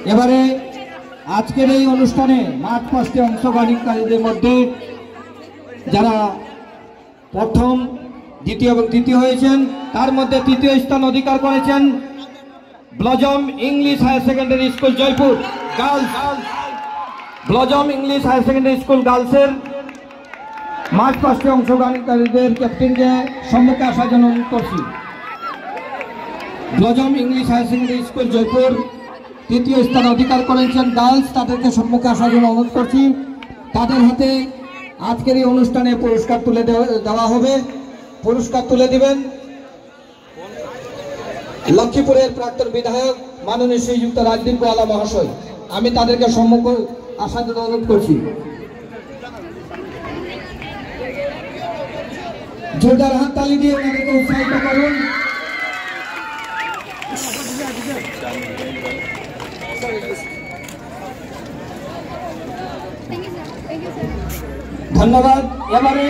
এবারে আজকের এই অনুষ্ঠানে মাঠ পাশে অংশগ্রহণকারীদের মধ্যে যারা প্রথম দ্বিতীয় এবং তৃতীয় হয়েছেন তার মধ্যে তৃতীয় স্থান অধিকার করেছেন Blossom English Higher Secondary School Jaipur Girls. Blossom English Higher Secondary School গার্লসের মাঠ পাশে অংশগ্রহণকারীদের ক্যাপ্টেনকে সম্মুখে আসার জন্য অনুরোধ করছি। Blossom English Higher Secondary School Jaipur তৃতীয় স্থান অধিকার করেছেন গার্লস, তাদেরকে সম্মুখে আসার জন্য অনুরোধ করছি। তাদের হাতে আজকের এই অনুষ্ঠানে পুরস্কার তুলে দেওয়া হবে। পুরস্কার তুলে দিবেন লক্ষ্মীপুরের প্রাক্তন বিধায়ক মাননীয় শ্রীযুক্ত রাজদীপ গোয়ালা মহাশয়। আমি তাদেরকে সম্মুখে আসার জন্য অনুরোধ করছি। জোরদার হাততালি দিয়ে ওনাদেরকে উৎসাহিত করুন। ধন্যবাদ। এবারে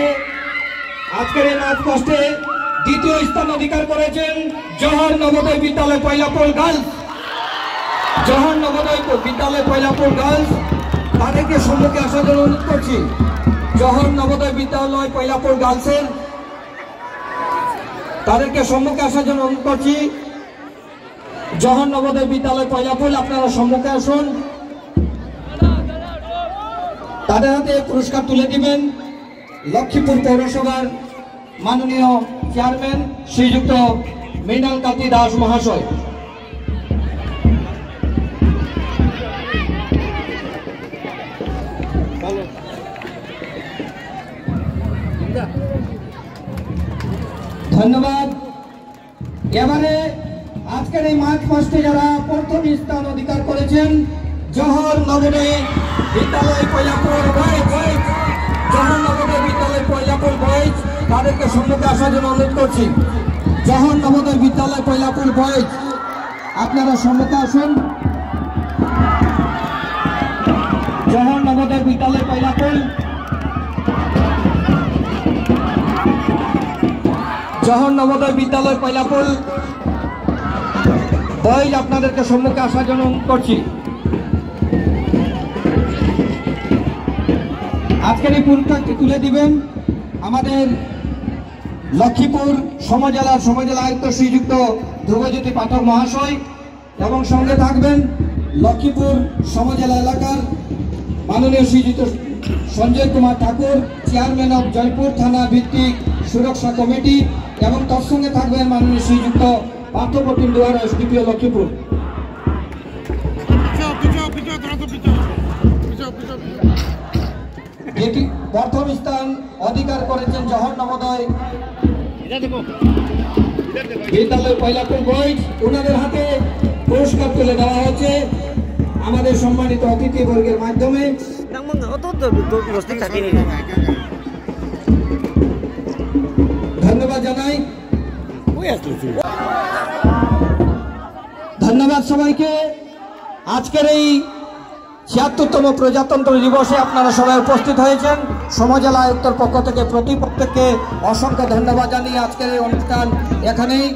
আজকের এই নাচ কষ্টে দ্বিতীয় স্থান অধিকার করেছেন জওহর নবোদয় বিদ্যালয় পয়লাপুর গার্লস। জওহর নবোদয় বিদ্যালয় পয়লাপুর গার্লস, তাদেরকে সম্মুখে আসার জন্য অনুরোধ করছি। জওহর নবোদয় বিদ্যালয় পয়লাপুর গার্লসের তাদেরকে সম্মুখে আসার জন্য অনুরোধ করছি। জওহর নবোদয় বিদ্যালয় পয়লাপুর, আপনারা সম্মুখে আসুন। তাদের হাতে পুরস্কার তুলে দিবেন লক্ষ্মীপুর পৌরসভার মাননীয় চেয়ারম্যান শ্রীযুক্ত মৃণাল কান্তি দাস মহাশয়। ধন্যবাদ। এবারে আজকের এই মাঠ পাশে যারা প্রথম স্থান অধিকার করেছেন জওহর নবোদয় বিদ্যালয় পয়লাপুর বয়েজ, জওহর নবোদয় বিদ্যালয় পয়লাপুর বয়েজ, তাদেরকে সম্মুখে আসার জন্য অনুরোধ করছি। জওহর নবোদয় বিদ্যালয় পয়লাপুর বয়েজ, আপনারা সম্মুখে আসুন। জওহর নবোদয় বিদ্যালয় পয়লাপুর, জওহর নবোদয় বিদ্যালয় পয়লাপুর বয়েজ, আপনাদেরকে সম্মুখে আসার জন্য অনুরোধ করছি। আজকের এই পুরস্কারটি তুলে দিবেন আমাদের লক্ষ্মীপুর সমজেলা আয়ুক্ত শ্রীযুক্ত ধ্রুবজ্যোতি পাঠক মহাশয়, এবং সঙ্গে থাকবেন লক্ষ্মীপুর সমজেলা এলাকার মাননীয় শ্রীযুক্ত সঞ্জয় কুমার ঠাকুর, চেয়ারম্যান অব জয়পুর থানা ভিত্তিক সুরক্ষা কমিটি, এবং তার সঙ্গে থাকবেন মাননীয় শ্রীযুক্ত পার্থপ্রতিম দুয়ার এসডিপিও লক্ষ্মীপুর। এটি প্রথম স্থান অধিকার করেছেন জওহর নবোদয় বিদ্যালয় পয়লাপুর বয়েজ। ওনাদের হাতে পুরস্কার তুলে দেওয়া হচ্ছে আমাদের সম্মানিত অতিথিবর্গের মাধ্যমে। ধন্যবাদ জানাই। ধন্যবাদ সবাইকে। আজকের এই ৭৬তম প্রজাতন্ত্র দিবসে আপনারা সবাই উপস্থিত হয়েছেন। সমজেলা আয়ুক্তর পক্ষ থেকে প্রত্যেককে অসংখ্য ধন্যবাদ জানিয়ে আজকের এই অনুষ্ঠান এখানেই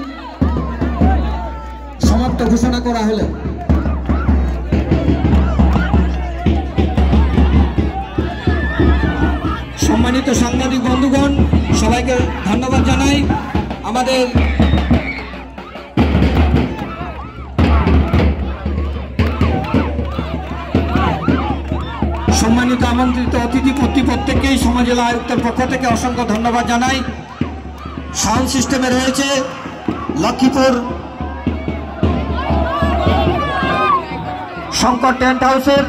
সমাপ্ত ঘোষণা করা হলো। সম্মানিত সাংবাদিক বন্ধুগণ, সবাইকে ধন্যবাদ জানাই। আমাদের সম্মানিত আমন্ত্রিত অতিথি প্রত্যেককেই সমজেলা আয়ুক্তের পক্ষ থেকে অসংখ্য ধন্যবাদ জানাই। সাউন্ড সিস্টেমে রয়েছে লক্ষ্মীপুর শঙ্কর টেন্ট হাউসের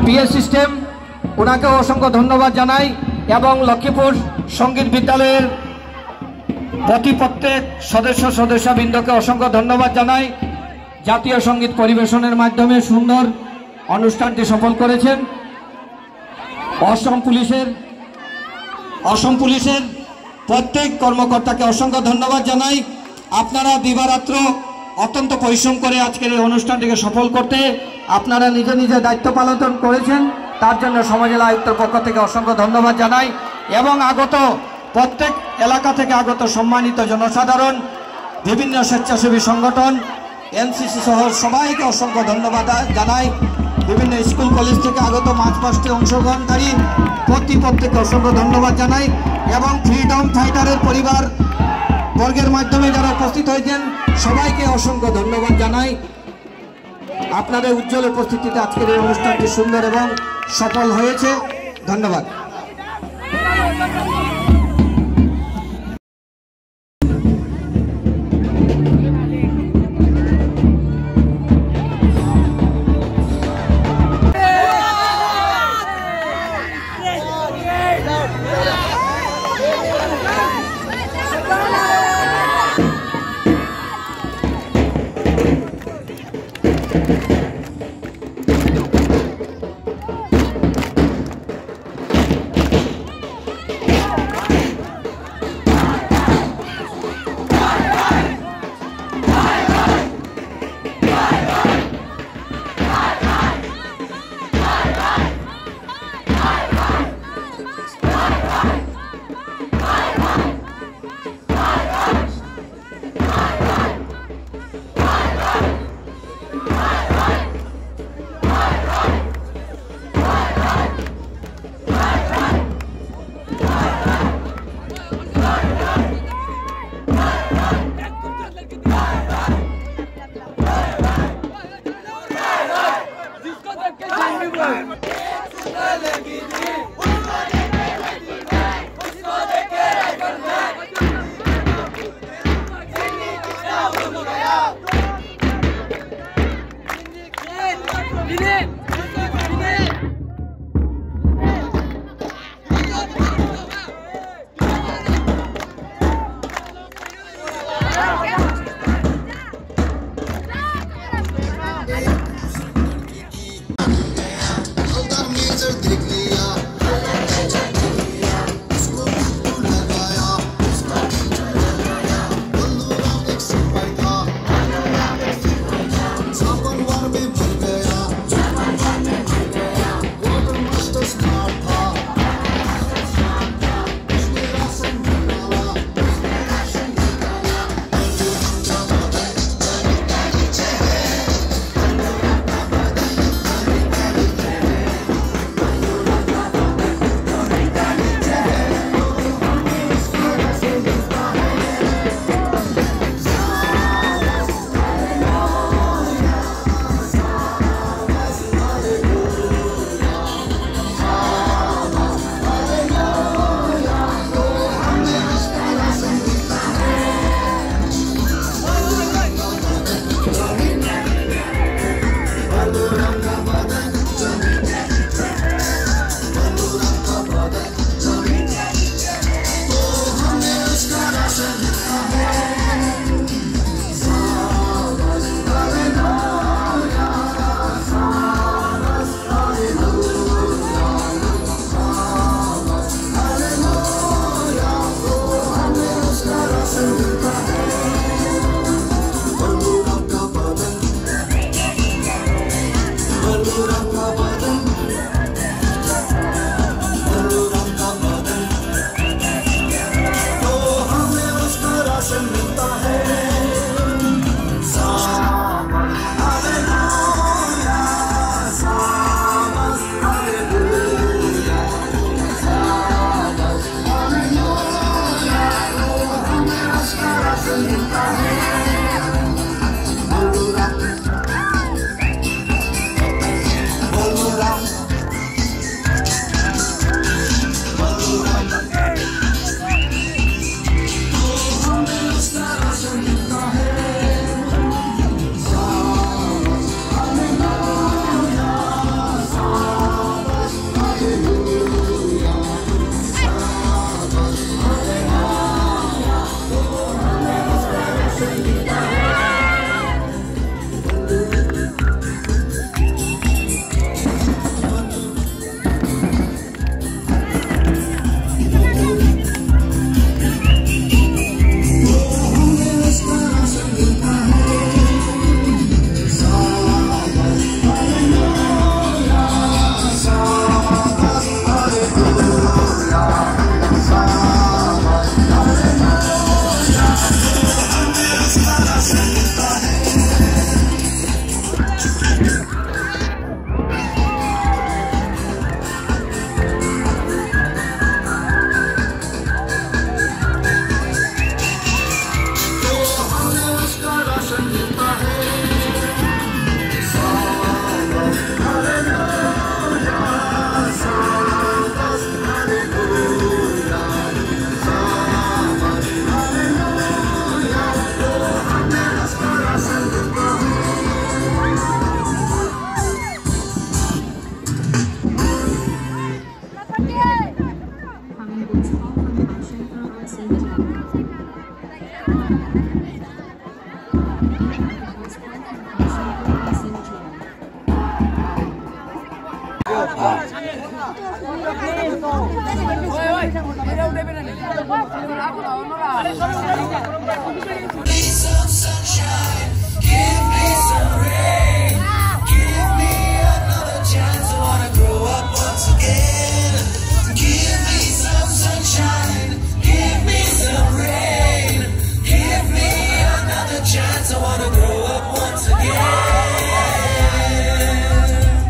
পিএ সিস্টেম, ওনাকেও অসংখ্য ধন্যবাদ জানাই, এবং লক্ষ্মীপুর সঙ্গীত বিদ্যালয়ের প্রত্যেক সদস্যবৃন্দকে অসংখ্য ধন্যবাদ জানাই। জাতীয় সঙ্গীত পরিবেশনের মাধ্যমে সুন্দর অনুষ্ঠানটি সফল করেছেন। অসম পুলিশের প্রত্যেক কর্মকর্তাকে অসংখ্য ধন্যবাদ জানাই। আপনারা দিবারাত্র অত্যন্ত পরিশ্রম করে আজকের এই অনুষ্ঠানটিকে সফল করতে আপনারা নিজে দায়িত্ব পালন করেছেন, তার জন্য সমজেলা আয়ুক্তের পক্ষ থেকে অসংখ্য ধন্যবাদ জানাই। এবং আগত প্রত্যেক এলাকা থেকে আগত সম্মানিত জনসাধারণ, বিভিন্ন স্বেচ্ছাসেবী সংগঠন, এনসিসি সহ সবাইকে অসংখ্য ধন্যবাদ জানাই। বিভিন্ন স্কুল কলেজ থেকে আগত মার্চ পাস্টে অংশগ্রহণকারী প্রত্যেককে অসংখ্য ধন্যবাদ জানাই এবং ফ্রিডম ফাইটারের পরিবার বর্গের মাধ্যমে যারা উপস্থিত হয়েছেন সবাইকে অসংখ্য ধন্যবাদ জানাই। আপনাদের উজ্জ্বল উপস্থিতিতে আজকের এই অনুষ্ঠানটি সুন্দর এবং সফল হয়েছে। ধন্যবাদ।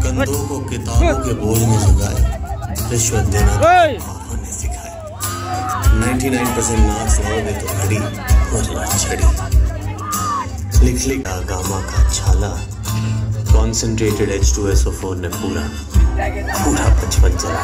कंधों को किताबों के बोझ में झुकाए, रिश्वत देना पापा ने सिखाया। 99% मार्क्स लाओगे तो घड़ी वरना छड़ी। लिख लिख गामा का छाला, कॉन्सेंट्रेटेड H2SO4 ने पूरा 55 जला।